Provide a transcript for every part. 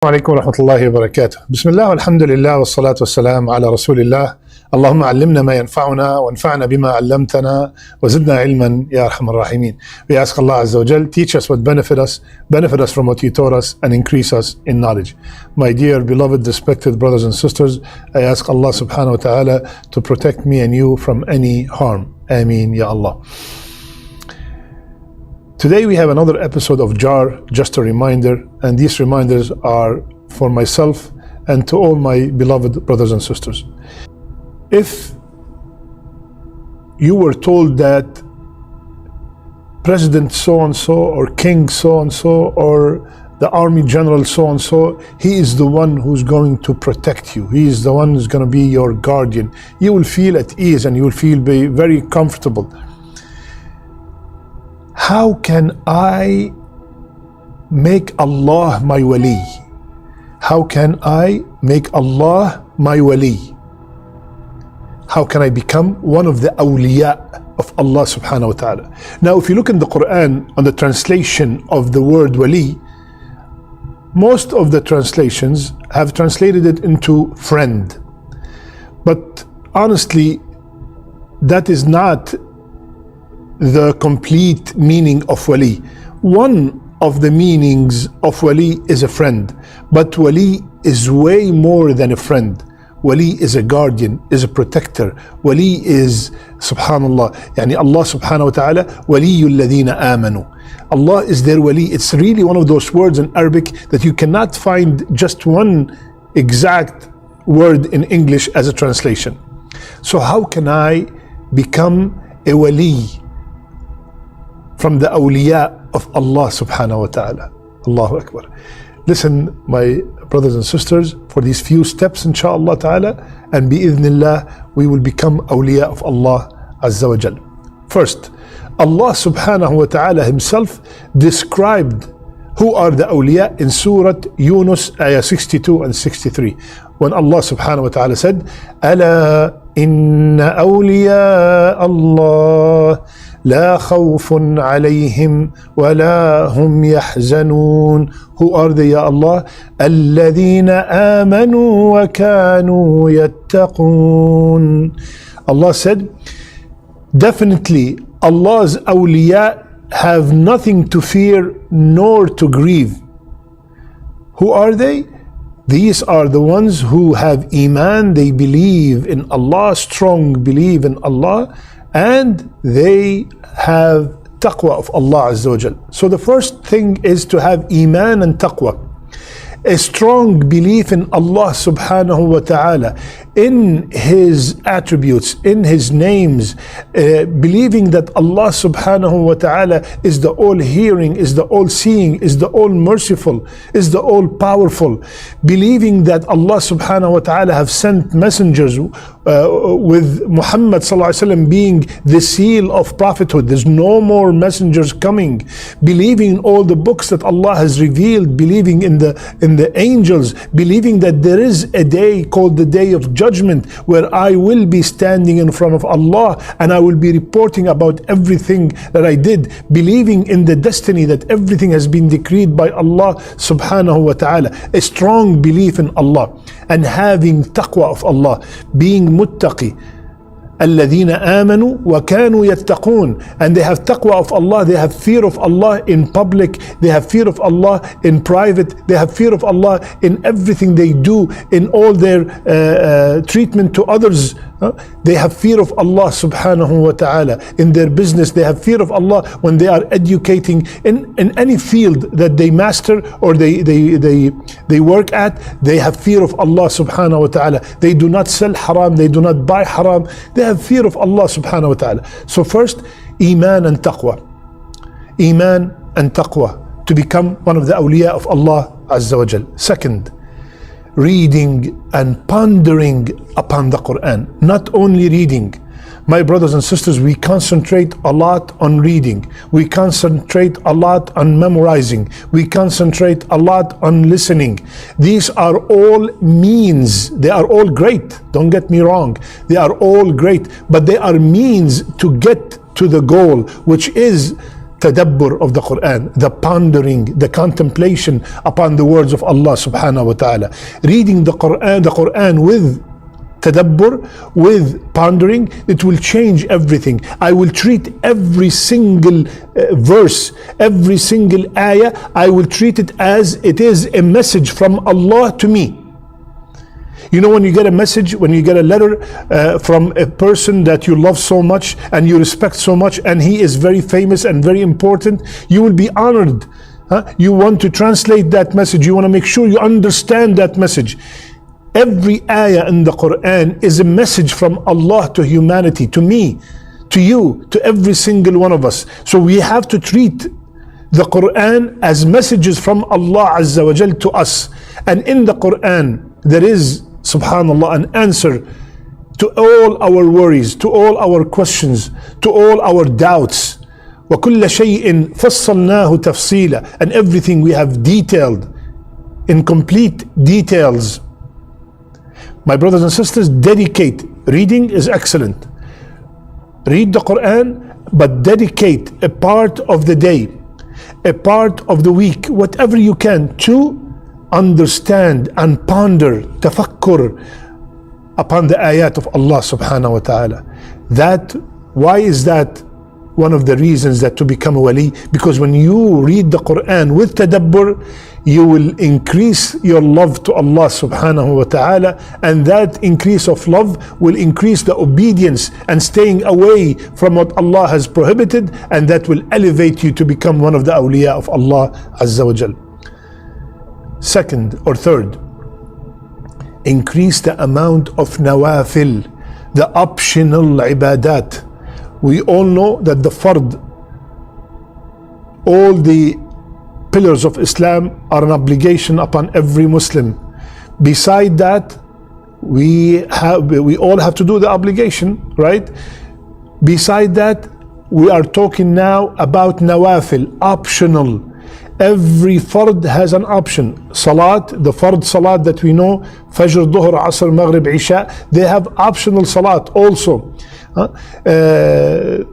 عليكم ورحمة الله وبركاته. بسم الله والحمد لله والصلاة والسلام على رسول الله. اللهم علمنا ما ينفعنا وانفعنا بما علمتنا وزدنا علما يا أرحم الراحمين. We ask Allah Azza wa Jal, teach us what benefit us from what you taught us, and increase us in knowledge. My dear, beloved, respected brothers and sisters, I ask Allah subhanahu wa ta'ala to protect me and you from any harm. Ameen ya Allah. Today we have another episode of JAR, just a reminder, and these reminders are for myself and to all my beloved brothers and sisters. If you were told that President so-and-so or King so-and-so or the Army General so-and-so, he is the one who's going to protect you, he is the one who's going to be your guardian, you will feel at ease and you will feel very comfortable. How can I make Allah my wali? How can I make Allah my wali? How can I become one of the awliya of Allah subhanahu wa ta'ala? Now, if you look in the Quran on the translation of the word wali, most of the translations have translated it into friend. But honestly, that is not the complete meaning of wali. One of the meanings of wali is a friend, but wali is way more than a friend. Wali is a guardian, is a protector. Wali is, subhanallah, yani Allah subhanahu wa ta'ala, waliyul ladhina amanu. Allah is their wali. It's really one of those words in Arabic that you cannot find just one exact word in English as a translation. So how can I become a wali from the awliya of Allah subhanahu wa ta'ala? Allahu Akbar. Listen, my brothers and sisters, for these few steps inshaAllah ta'ala, and bi-idhnillah, we will become awliya of Allah Azza wa Jal. First, Allah subhanahu wa ta'ala himself described who are the awliya in Surah Yunus, ayah 62 and 63. When Allah subhanahu wa ta'ala said, أَلَا إِنَّ أَوْلِيَاءَ اللَّهِ لا خوف عليهم ولا هم يحزنون. Who are they, Ya Allah? الذين آمنوا وكانوا يتقون. Allah said, definitely Allah's awliya have nothing to fear nor to grieve. Who are they? These are the ones who have Iman, they believe in Allah, strong belief in Allah, and they have taqwa of Allah Azza wa Jal. So the first thing is to have Iman and taqwa, a strong belief in Allah subhanahu wa ta'ala, in His attributes, in His names, believing that Allah subhanahu wa ta'ala is the all-hearing, is the all-seeing, is the all-merciful, is the all-powerful, believing that Allah subhanahu wa ta'ala have sent messengers with Muhammad sallallahu alaihi wasallam being the seal of prophethood. There's no more messengers coming. Believing in all the books that Allah has revealed, believing in the angels, believing that there is a day called the day of judgment where I will be standing in front of Allah and I will be reporting about everything that I did, believing in the destiny that everything has been decreed by Allah subhanahu wa ta'ala, a strong belief in Allah, and having taqwa of Allah, being muttaqi. الذين آمنوا وكانوا يتقون, and they have taqwa of Allah, they have fear of Allah in public, they have fear of Allah in private, they have fear of Allah in everything they do, in all their treatment to others. They have fear of Allah subhanahu wa ta'ala in their business. They have fear of Allah when they are educating in any field that they master or they work at. They have fear of Allah subhanahu wa ta'ala. They do not sell haram, they do not buy haram. They have fear of Allah subhanahu wa ta'ala. So first, Iman and taqwa. Iman and taqwa, to become one of the awliya of Allah Azza wa Jal. Second, reading and pondering upon the Quran. Not only reading. My brothers and sisters, we concentrate a lot on reading. We concentrate a lot on memorizing. We concentrate a lot on listening. These are all means. They are all great. Don't get me wrong. They are all great. But they are means to get to the goal, which is tadabbur of the Quran, the pondering, the contemplation upon the words of Allah subhanahu wa ta'ala. Reading the Quran with tadabbur, with pondering, it will change everything. I will treat every single verse, every single ayah, I will treat it as it is a message from Allah to me. You know, when you get a message, when you get a letter from a person that you love so much and you respect so much, and he is very famous and very important, you will be honored. You want to translate that message. You want to make sure you understand that message. Every ayah in the Quran is a message from Allah to humanity, to me, to you, to every single one of us. So we have to treat the Quran as messages from Allah Azza wa Jal to us. And in the Quran, there is, subhanallah, an answer to all our worries, to all our questions, to all our doubts. وَكُلَّ شَيْءٍ فَصَّلْنَاهُ تَفْصِيلًا. And everything we have detailed in complete details. My brothers and sisters, dedicate. Reading is excellent. Read the Quran, but dedicate a part of the day, a part of the week, whatever you can, to understand and ponder, tafakkur upon the ayat of Allah subhanahu wa ta'ala. Why is that one of the reasons that to become a wali? Because when you read the Quran with tadabbur, you will increase your love to Allah subhanahu wa ta'ala, and that increase of love will increase the obedience and staying away from what Allah has prohibited, and that will elevate you to become one of the awliya of Allah azza wa jal. Second or third, increase the amount of nawafil, the optional ibadat. We all know that the fard, all the pillars of Islam are an obligation upon every Muslim. Beside that, we all have to do the obligation, right? Beside that, we are talking now about nawafil, optional. Every fard has an option. Salat, the fard salat that we know, Fajr, Dhuhr, Asr, Maghrib, Isha, they have optional salat also. The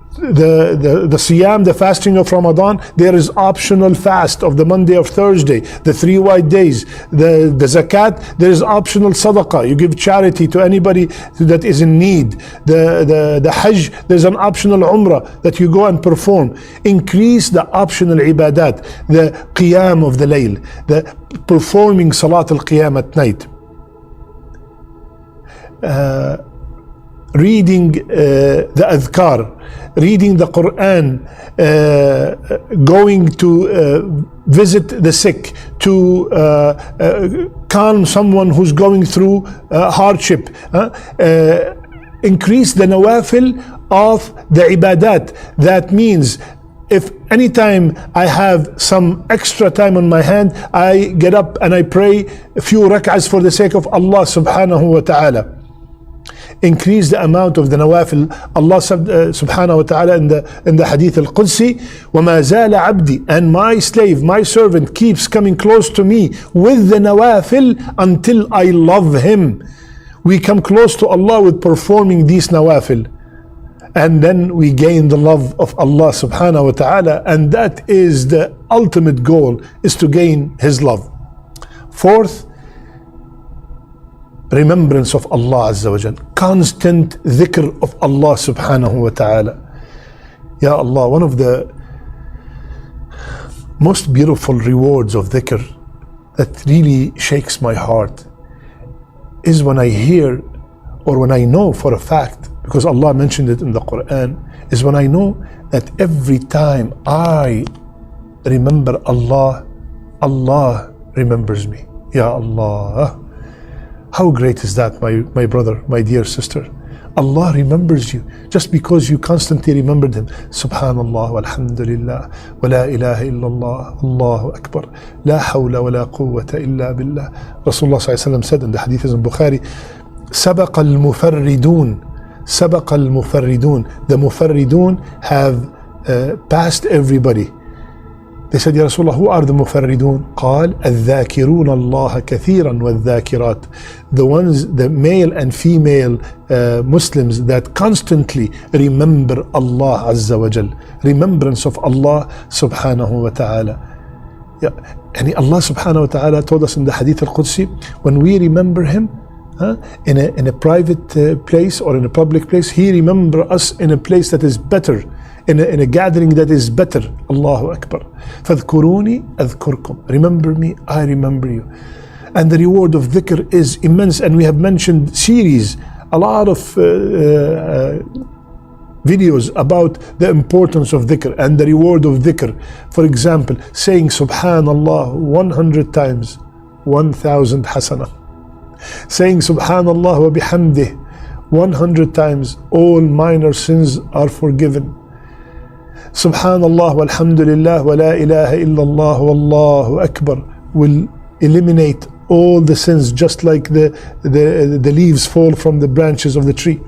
Siyam, the fasting of Ramadan, there is optional fast of the Monday of Thursday, the 3 white days. The Zakat, there is optional Sadaqah. You give charity to anybody that is in need. The Hajj, there's an optional Umrah that you go and perform. Increase the optional ibadat, the Qiyam of the Layl, the performing Salat al-Qiyam at night. Reading the adhkar, reading the Quran, going to visit the sick, to calm someone who's going through hardship. Increase the nawafil of the ibadat. That means if anytime I have some extra time on my hand, I get up and I pray a few rak'ahs for the sake of Allah subhanahu wa ta'ala. Increase the amount of the nawafil. Allah subhanahu wa ta'ala in the hadith al-Qudsi, وَمَا زَالَ عَبْدِي, and my slave, my servant keeps coming close to me with the nawafil until I love him. We come close to Allah with performing these nawafil, and then we gain the love of Allah subhanahu wa ta'ala, and that is the ultimate goal, is to gain his love. Fourth, remembrance of Allah Azza wa Jal, constant dhikr of Allah subhanahu wa ta'ala. Ya Allah, one of the most beautiful rewards of dhikr that really shakes my heart is when I hear, or when I know for a fact, because Allah mentioned it in the Quran, is when I know that every time I remember Allah, Allah remembers me. Ya Allah. How great is that, my brother, my dear sister? Allah remembers you just because you constantly remembered Him. Subhanallah, walhamdulillah, wa la ilaha illallah, Allahu Akbar, la hawla wa la quwwata illa billah. Rasulullah ﷺ said in the hadith in Bukhari, سبق المفردون, سبق المفردون. The mufarridun have passed everybody. They said, Ya Rasulullah, who are the mufarridun? قال الذاكرون الله كثيرا والذاكرات. The ones, the male and female Muslims that constantly remember Allah Azza wa Jal. Remembrance of Allah subhanahu wa ta'ala. Yeah. And Allah subhanahu wa ta'ala told us in the Hadith al-Qudsi, when we remember Him in a private place or in a public place, He remember us in a place that is better, in a gathering that is better. Allahu Akbar. فَاذْكُرُونِي أَذْكُرْكُمْ. Remember me, I remember you. And the reward of dhikr is immense. And we have mentioned series, a lot of videos about the importance of dhikr and the reward of dhikr. For example, saying Subhanallah 100 times, 1,000 hasana. Saying Subhanallah wa bihamdih 100 times, all minor sins are forgiven. Subhanallah walhamdulillah wa la ilaha illallah wallahu akbar will eliminate all the sins, just like the leaves fall from the branches of the tree.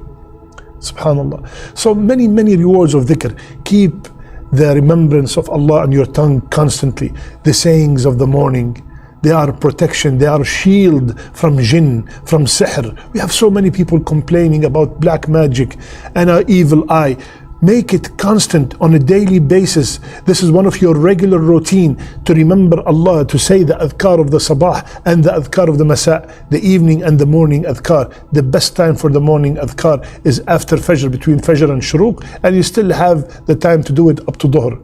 Subhanallah. So many rewards of dhikr. Keep the remembrance of Allah on your tongue constantly. The sayings of the morning, they are protection, they are shield from jinn, from sihr. We have so many people complaining about black magic and our evil eye. Make it constant on a daily basis. This is one of your regular routine, to remember Allah, to say the adhkar of the sabah and the adhkar of the masa, the evening and the morning adhkar. The best time for the morning adhkar is after fajr, between fajr and shuruq, and you still have the time to do it up to dhuhr.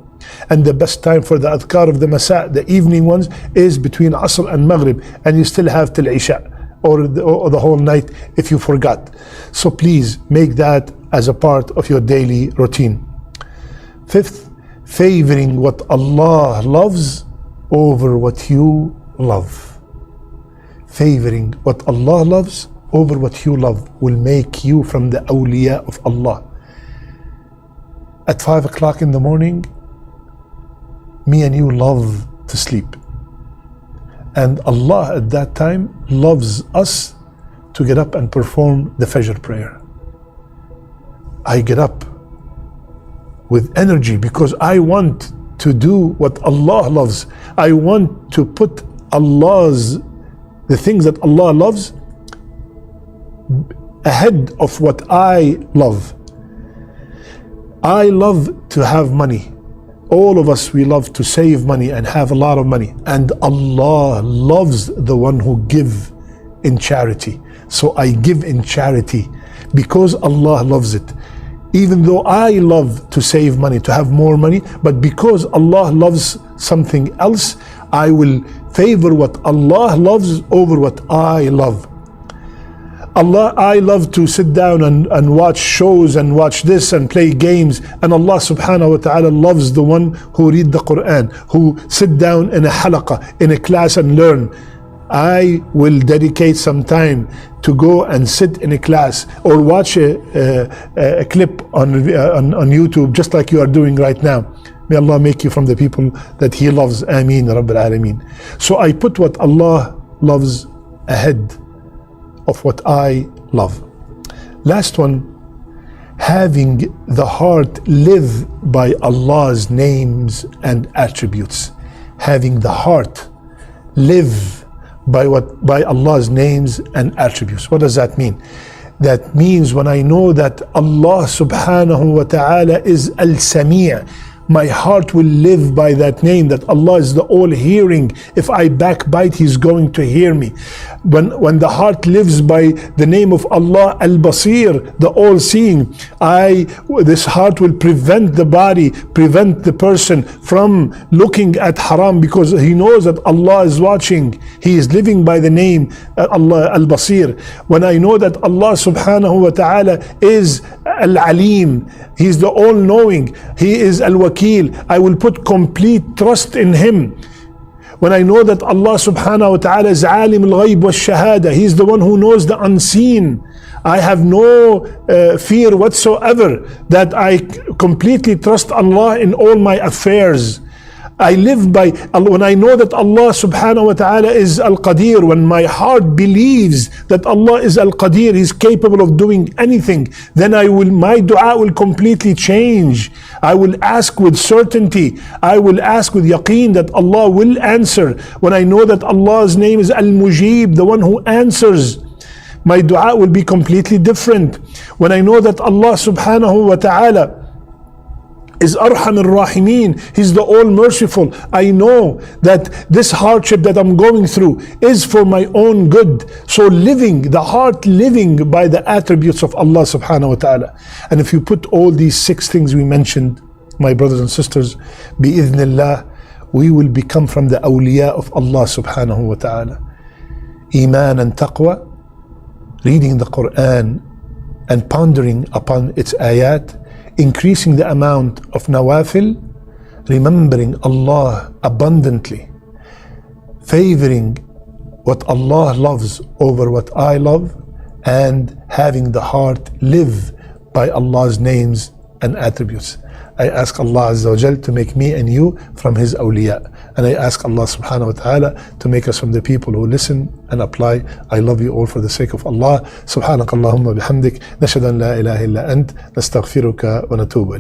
And the best time for the adhkar of the masa, the evening ones, is between asr and maghrib, and you still have till isha, or the whole night if you forgot. So please make that as a part of your daily routine. Fifth, favoring what Allah loves over what you love. Favoring what Allah loves over what you love will make you from the Awliya of Allah. At 5 o'clock in the morning, me and you love to sleep. And Allah at that time loves us to get up and perform the Fajr prayer. I get up with energy because I want to do what Allah loves. I want to put the things that Allah loves ahead of what I love. I love to have money. All of us, we love to save money and have a lot of money. And Allah loves the one who give in charity. So I give in charity because Allah loves it. Even though I love to save money, to have more money, but because Allah loves something else, I will favor what Allah loves over what I love. I love to sit down and watch shows and watch this and play games, and Allah subhanahu wa ta'ala loves the one who read the Quran, who sit down in a halaqah, in a class and learn. I will dedicate some time to go and sit in a class or watch a clip on YouTube, just like you are doing right now. May Allah make you from the people that He loves. Ameen Rabbil Alameen. So I put what Allah loves ahead of what I love. Last one, having the heart live by Allah's names and attributes. Having the heart live by Allah's names and attributes. What does that mean? That means when I know that Allah subhanahu wa ta'ala is Al-Sami', my heart will live by that name, that Allah is the all-hearing. If I backbite, He's going to hear me. When the heart lives by the name of Allah, Al-Basir, the all-seeing, this heart will prevent the body, prevent the person from looking at haram, because he knows that Allah is watching. He is living by the name Allah, Al-Basir. When I know that Allah subhanahu wa ta'ala is Al-Alim, He's the all-knowing, He is Al-Wakil, I will put complete trust in Him. When I know that Allah subhanahu wa ta'ala is Alim al-Ghayb wa shahada, He's the one who knows the unseen, I have no fear whatsoever, that I completely trust Allah in all my affairs. I live by Allah. When I know that Allah subhanahu wa ta'ala is Al-Qadir, when my heart believes that Allah is Al-Qadir, He's capable of doing anything, then my dua will completely change. I will ask with certainty. I will ask with yaqeen that Allah will answer. When I know that Allah's name is Al-Mujib, the one who answers, my dua will be completely different. When I know that Allah subhanahu wa ta'ala is Arham al-Rahimin, He's the all merciful, I know that this hardship that I'm going through is for my own good. So the heart living by the attributes of Allah subhanahu wa ta'ala. And if you put all these 6 things we mentioned, my brothers and sisters, bi'idhnillah, we will become from the Awliya of Allah subhanahu wa ta'ala. Iman and taqwa, reading the Quran and pondering upon its ayat, increasing the amount of nawafil, remembering Allah abundantly, favoring what Allah loves over what I love, and having the heart live by Allah's names and attributes. I ask Allah Azza wa Jal to make me and you from His awliya. And I ask Allah subhanahu wa ta'ala to make us from the people who listen and apply. I love you all for the sake of Allah. Subhanakallahumma bihamdik. Nashhadu an la ilaha illa ant. Nastaghfiruka wa natubu ilayk.